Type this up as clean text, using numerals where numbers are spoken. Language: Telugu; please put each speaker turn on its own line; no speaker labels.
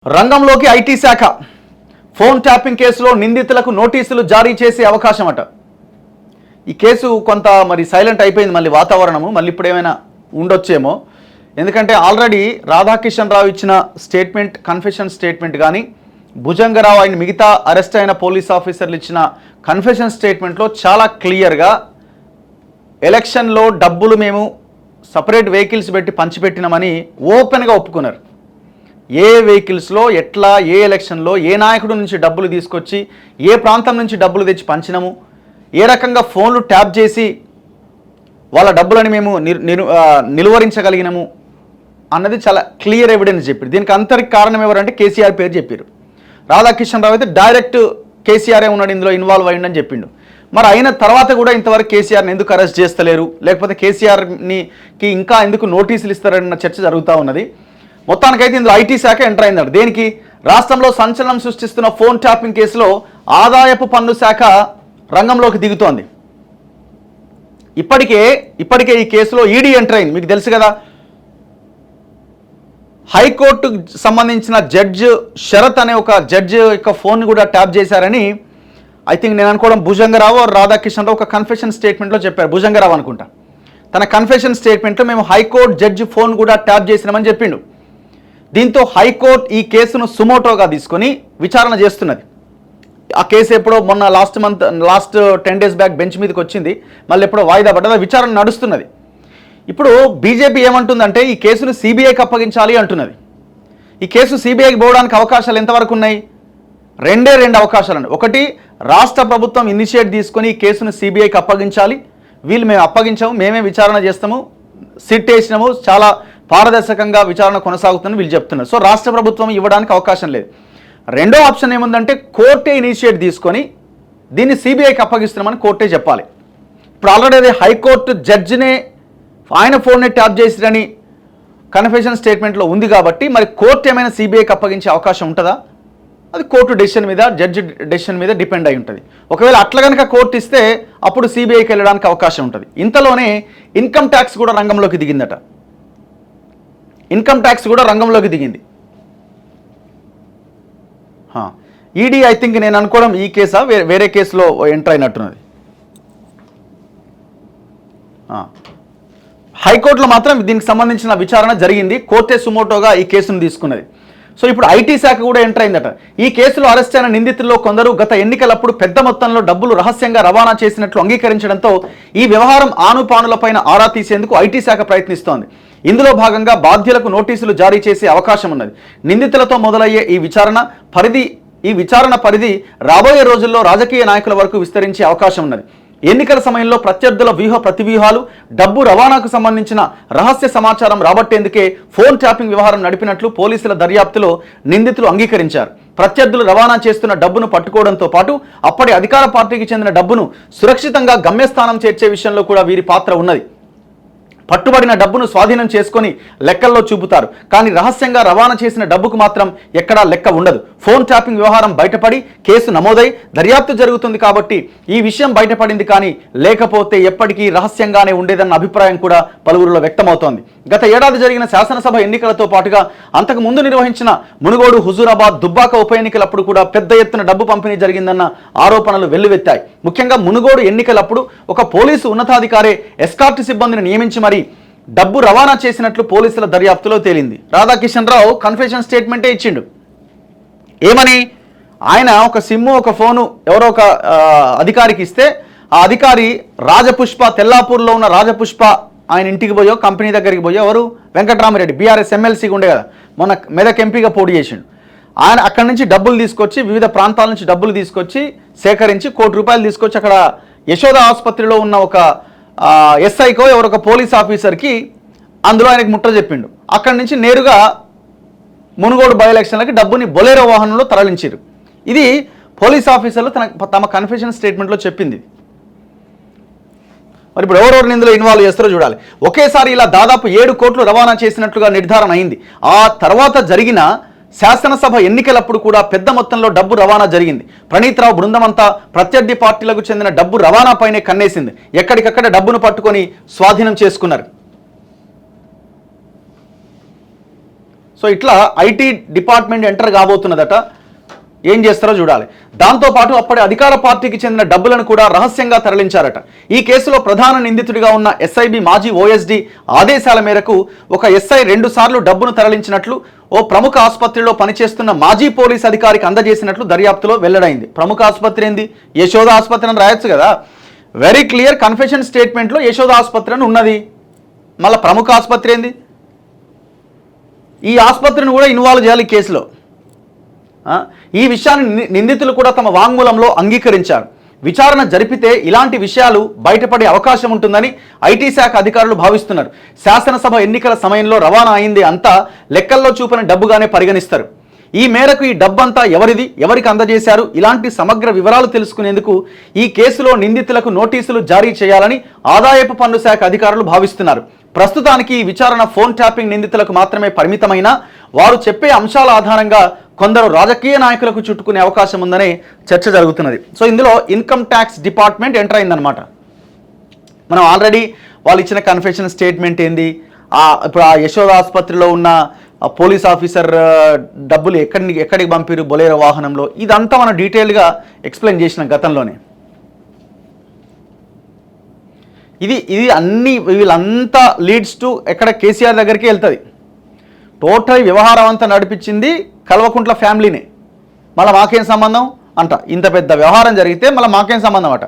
రంగంలోకి ఐటీ శాఖ ఫోన్ ట్యాపింగ్ కేసులో నిందితులకు నోటీసులు జారీ చేసే అవకాశం అట. ఈ కేసు కొంత మరి సైలెంట్ అయిపోయింది, మళ్ళీ వాతావరణము మళ్ళీ ఇప్పుడు ఏమైనా ఉండొచ్చేమో. ఎందుకంటే ఆల్రెడీ రాధాకిషన్ రావు ఇచ్చిన స్టేట్మెంట్, కన్ఫెషన్ స్టేట్మెంట్ కానీ భుజంగరావు ఆయన మిగతా అరెస్ట్ అయిన పోలీస్ ఆఫీసర్లు ఇచ్చిన కన్ఫెషన్ స్టేట్మెంట్లో చాలా క్లియర్గా ఎలక్షన్లో డబ్బులు మేము సపరేట్ వెహికల్స్ పెట్టి పంచిపెట్టినామని ఓపెన్గా ఒప్పుకున్నారు. ఏ వెహికల్స్లో ఎట్లా, ఏ ఎలక్షన్లో ఏ నాయకుడి నుంచి డబ్బులు తీసుకొచ్చి ఏ ప్రాంతం నుంచి డబ్బులు తెచ్చి పంచినాము, ఏ రకంగా ఫోన్లు ట్యాప్ చేసి వాళ్ళ డబ్బులని మేము నిలువరించగలిగినాము అన్నది చాలా క్లియర్ ఎవిడెన్స్ చెప్పారు. దీనికి అంతరికి కారణం ఎవరంటే కేసీఆర్ పేరు చెప్పారు. రాధాకిషన్ రావు అయితే డైరెక్ట్ కేసీఆరే ఉన్నాడు ఇందులో ఇన్వాల్వ్ అయ్యిందని చెప్పిండు. మరి అయిన తర్వాత కూడా ఇంతవరకు కేసీఆర్ని ఎందుకు అరెస్ట్ చేస్తలేరు, లేకపోతే కేసీఆర్కి ఇంకా ఎందుకు నోటీసులు ఇస్తారన్న చర్చ జరుగుతూ ఉన్నది. మొత్తానికైతే ఇందులో ఐటీ శాఖ ఎంటర్ అయిందట. దేనికి? రాష్ట్రంలో సంచలనం సృష్టిస్తున్న ఫోన్ ట్యాపింగ్ కేసులో ఆదాయపు పన్ను శాఖ రంగంలోకి దిగుతోంది. ఇప్పటికే ఈ కేసులో ఈడీ ఎంటర్ అయింది. మీకు తెలుసు కదా, హైకోర్టుకు సంబంధించిన జడ్జ్ శరత్ అనే ఒక జడ్జ్ యొక్క ఫోన్ కూడా ట్యాప్ చేశారని ఐ థింక్ నేను అనుకోవడం భుజంగరావు రాధాకిషన్ రావు ఒక కన్ఫెషన్ స్టేట్మెంట్లో చెప్పారు. భుజంగరావు అనుకుంటా తన కన్ఫెషన్ స్టేట్మెంట్లో మేము హైకోర్టు జడ్జి ఫోన్ కూడా ట్యాప్ చేసినామని చెప్పిండు. దీంతో హైకోర్టు ఈ కేసును సుమోటోగా తీసుకొని విచారణ చేస్తున్నది. ఆ కేసు ఎప్పుడో మొన్న లాస్ట్ 10 days బ్యాక్ బెంచ్ మీదకి వచ్చింది, మళ్ళీ ఎప్పుడో వాయిదా పడ్డది, విచారణ నడుస్తున్నది. ఇప్పుడు బీజేపీ ఏమంటుందంటే ఈ కేసును సిబిఐకి అప్పగించాలి అంటున్నది. ఈ కేసు సిబిఐకి పోవడానికి అవకాశాలు ఎంతవరకు ఉన్నాయి? రెండే అవకాశాలు. ఒకటి, రాష్ట్ర ప్రభుత్వం ఇనిషియేట్ తీసుకొని ఈ కేసును సిబిఐకి అప్పగించాలి. వీళ్ళు మేము అప్పగించాము, మేమే విచారణ చేస్తాము, సిట్ వేసినాము, చాలా పారదర్శకంగా విచారణ కొనసాగుతుందని వీళ్ళు చెప్తున్నారు. సో రాష్ట్ర ప్రభుత్వం ఇవ్వడానికి అవకాశం లేదు. రెండో ఆప్షన్ ఏముందంటే కోర్టే ఇనిషియేట్ తీసుకొని దీన్ని సిబిఐకి అప్పగిస్తున్నామని కోర్టే చెప్పాలి. ఇప్పుడు ఆల్రెడీ అది హైకోర్టు జడ్జినే ఆయన ఫోన్నే ట్యాప్ చేసిరని కన్ఫెషన్ స్టేట్మెంట్లో ఉంది కాబట్టి మరి కోర్టు ఏమైనా సిబిఐకి అప్పగించే అవకాశం ఉంటుందా? అది కోర్టు డెసిషన్ మీద, జడ్జి డెసిషన్ మీద డిపెండ్ అయి ఉంటుంది. ఒకవేళ అట్లా కనుక కోర్టు ఇస్తే అప్పుడు సిబిఐకి వెళ్ళడానికి అవకాశం ఉంటుంది. ఇంతలోనే ఇన్కమ్ ట్యాక్స్ కూడా రంగంలోకి దిగిందట. ఇన్కమ్ ట్యాక్స్ కూడా రంగంలోకి దిగింది. ఈడీ ఐ థింక్ నేను అనుకోవడం ఈ కేసా వేరే కేసులో ఎంటర్ అయినట్టున్నది. హైకోర్టులో మాత్రం దీనికి సంబంధించిన విచారణ జరిగింది. కోర్టే సుమోటోగా ఈ కేసును తీసుకున్నది. సో ఇప్పుడు ఐటీ శాఖ కూడా ఎంటర్ అయిందట. ఈ కేసులో అరెస్ట్ అయిన నిందితుల్లో కొందరు గత ఎన్నికలప్పుడు పెద్ద మొత్తంలో డబ్బులు రహస్యంగా రవాణా చేసినట్లు అంగీకరించడంతో ఈ వ్యవహారం ఆనుపానులపైన ఆరా తీసేందుకు ఐటీ శాఖ ప్రయత్నిస్తోంది. ఇందులో భాగంగా బాధ్యులకు నోటీసులు జారీ చేసే అవకాశం ఉన్నది. నిందితులతో మొదలయ్యే ఈ విచారణ పరిధి రాబోయే రోజుల్లో రాజకీయ నాయకుల వరకు విస్తరించే అవకాశం ఉన్నది. ఎన్నికల సమయంలో ప్రత్యర్థుల ప్రతివ్యూహాలు, డబ్బు రవాణాకు సంబంధించిన రహస్య సమాచారం రాబట్టేందుకే ఫోన్ ట్యాపింగ్ వ్యవహారం నడిపినట్లు పోలీసుల దర్యాప్తులో నిందితులు అంగీకరించారు. ప్రత్యర్థులు రవాణా చేస్తున్న డబ్బును పట్టుకోవడంతో పాటు అప్పటి అధికార పార్టీకి చెందిన డబ్బును సురక్షితంగా గమ్యస్థానం చేర్చే విషయంలో కూడా వీరి పాత్ర ఉన్నది. పట్టుబడిన డబ్బును స్వాధీనం చేసుకొని లెక్కల్లో చూపుతారు, కానీ రహస్యంగా రవాణా చేసిన డబ్బుకు మాత్రం ఎక్కడా లెక్క ఉండదు. ఫోన్ ట్యాపింగ్ వ్యవహారం బయటపడి కేసు నమోదై దర్యాప్తు జరుగుతుంది కాబట్టి ఈ విషయం బయటపడింది, కానీ లేకపోతే ఎప్పటికీ రహస్యంగానే ఉండేదన్న అభిప్రాయం కూడా పలువురిలో వ్యక్తమవుతోంది. గత ఏడాది జరిగిన శాసనసభ ఎన్నికలతో పాటుగా అంతకు ముందు నిర్వహించిన మునుగోడు, హుజూరాబాద్, దుబ్బాక ఉప ఎన్నికలప్పుడు కూడా పెద్ద ఎత్తున డబ్బు పంపిణీ జరిగిందన్న ఆరోపణలు వెల్లువెత్తాయి. ముఖ్యంగా మునుగోడు ఎన్నికలప్పుడు ఒక పోలీసు ఉన్నతాధికారే ఎస్కార్ట్ సిబ్బందిని నియమించి మరి డబ్బు రవాణా చేసినట్లు పోలీసుల దర్యాప్తులో తేలింది. రాధాకిషన్ రావు కన్ఫెషన్ స్టేట్మెంటే ఇచ్చిండు. ఏమని? ఆయన ఒక సిమ్ము, ఒక ఫోను ఎవరో ఒక అధికారికి ఇస్తే ఆ అధికారి రాజపుష్ప, తెల్లాపూర్లో ఉన్న రాజపుష్ప ఆయన ఇంటికి పోయో, కంపెనీ దగ్గరికి పోయో, ఎవరు వెంకటరామిరెడ్డి బీఆర్ఎస్ ఎమ్మెల్సీగా ఉండే కదా, మొన్న మెదక్ ఎంపీగా పోటీ చేసిండు. ఆయన అక్కడి నుంచి డబ్బులు తీసుకొచ్చి, వివిధ ప్రాంతాల నుంచి డబ్బులు తీసుకొచ్చి సేకరించి ₹1 కోటి తీసుకొచ్చి అక్కడ యశోద ఆసుపత్రిలో ఉన్న ఒక ఎస్ఐకో ఎవరొక పోలీస్ ఆఫీసర్కి అందులో ఆయనకు ముట్ట చెప్పిండు. అక్కడి నుంచి నేరుగా మునుగోడు బై ఎలక్షన్లకి డబ్బుని బొలేరో వాహనంలో తరలించారు. ఇది పోలీస్ ఆఫీసర్లు తమ కన్ఫెషన్ స్టేట్మెంట్లో చెప్పింది. మరి ఇప్పుడు ఎవరెవరిని ఇందులో ఇన్వాల్వ్ చేస్తారో చూడాలి. ఒకేసారి ఇలా దాదాపు 7 కోట్లు రవాణా చేసినట్లుగా నిర్ధారణ అయింది. ఆ తర్వాత జరిగిన శాసనసభ ఎన్నికలప్పుడు కూడా పెద్ద మొత్తంలో డబ్బు రవాణా జరిగింది. ప్రణీత్ రావు బృందం అంతా ప్రత్యర్థి పార్టీలకు చెందిన డబ్బు రవాణాపైనే కన్నేసింది. ఎక్కడికక్కడ డబ్బును పట్టుకొని స్వాధీనం చేసుకున్నారు. సో ఇట్లా ఐటీ డిపార్ట్మెంట్ ఎంటర్ కాబోతున్నదట. ఏం చేస్తారో చూడాలి. దాంతోపాటు అప్పటి అధికార పార్టీకి చెందిన డబ్బులను కూడా రహస్యంగా తరలించారట. ఈ కేసులో ప్రధాన నిందితుడిగా ఉన్న ఎస్ఐబి మాజీ ఓఎస్డి ఆదేశాల మేరకు ఒక ఎస్ఐ 2 సార్లు డబ్బును తరలించినట్లు ఓ ప్రముఖ ఆసుపత్రిలో పనిచేస్తున్న మాజీ పోలీస్ అధికారికి అందజేసినట్లు దర్యాప్తులో వెల్లడైంది. ప్రముఖ ఆసుపత్రి ఏంది? యశోద ఆసుపత్రి అని రాయొచ్చు కదా. వెరీ క్లియర్ కన్ఫెషన్ స్టేట్మెంట్లో యశోద ఆసుపత్రి అని ఉన్నది. మళ్ళీ ప్రముఖ ఆసుపత్రి ఏంది? ఈ ఆసుపత్రిని కూడా ఇన్వాల్వ్ చేయాలి ఈ కేసులో. ఈ విషయాన్ని నిందితులు కూడా తమ వాంగ్మూలంలో అంగీకరించారు. విచారణ జరిపితే ఇలాంటి విషయాలు బయటపడే అవకాశం ఉంటుందని ఐటీ శాఖ అధికారులు భావిస్తున్నారు. శాసనసభ ఎన్నికల సమయంలో రవాణా అయింది అంతా లెక్కల్లో చూపిన డబ్బుగానే పరిగణిస్తారు. ఈ మేరకు ఈ డబ్బంతా ఎవరిది, ఎవరికి అందజేశారు, ఇలాంటి సమగ్ర వివరాలు తెలుసుకునేందుకు ఈ కేసులో నిందితులకు నోటీసులు జారీ చేయాలని ఆదాయపు పన్ను శాఖ అధికారులు భావిస్తున్నారు. ప్రస్తుతానికి ఈ విచారణ ఫోన్ ట్యాపింగ్ నిందితులకు మాత్రమే పరిమితమైన వారు చెప్పే అంశాల ఆధారంగా కొందరు రాజకీయ నాయకులకు చుట్టుకునే అవకాశం ఉందనే చర్చ జరుగుతున్నది. సో ఇందులో ఇన్కమ్ ట్యాక్స్ డిపార్ట్మెంట్ ఎంటర్ అయిందనమాట. మనం ఆల్రెడీ వాళ్ళు ఇచ్చిన కన్ఫెషన్ స్టేట్మెంట్ ఏంది, ఇప్పుడు ఆ యశోద ఆసుపత్రిలో ఉన్న పోలీస్ ఆఫీసర్ డబ్బులు ఎక్కడికి పంపిరు బొలేరో వాహనంలో, ఇదంతా మనం డీటెయిల్గా ఎక్స్ప్లెయిన్ చేసిన గతంలోనే. ఇది అన్ని వీళ్ళంతా లీడ్స్ టు ఎక్కడ కేసీఆర్ దగ్గరికి వెళ్తుంది. టోటల్ వ్యవహారం అంతా నడిపించింది కల్వకుంట్ల ఫ్యామిలీనే. మళ్ళీ మాకేం సంబంధం అంట. ఇంత పెద్ద వ్యవహారం జరిగితే మళ్ళీ మాకేం సంబంధం అట.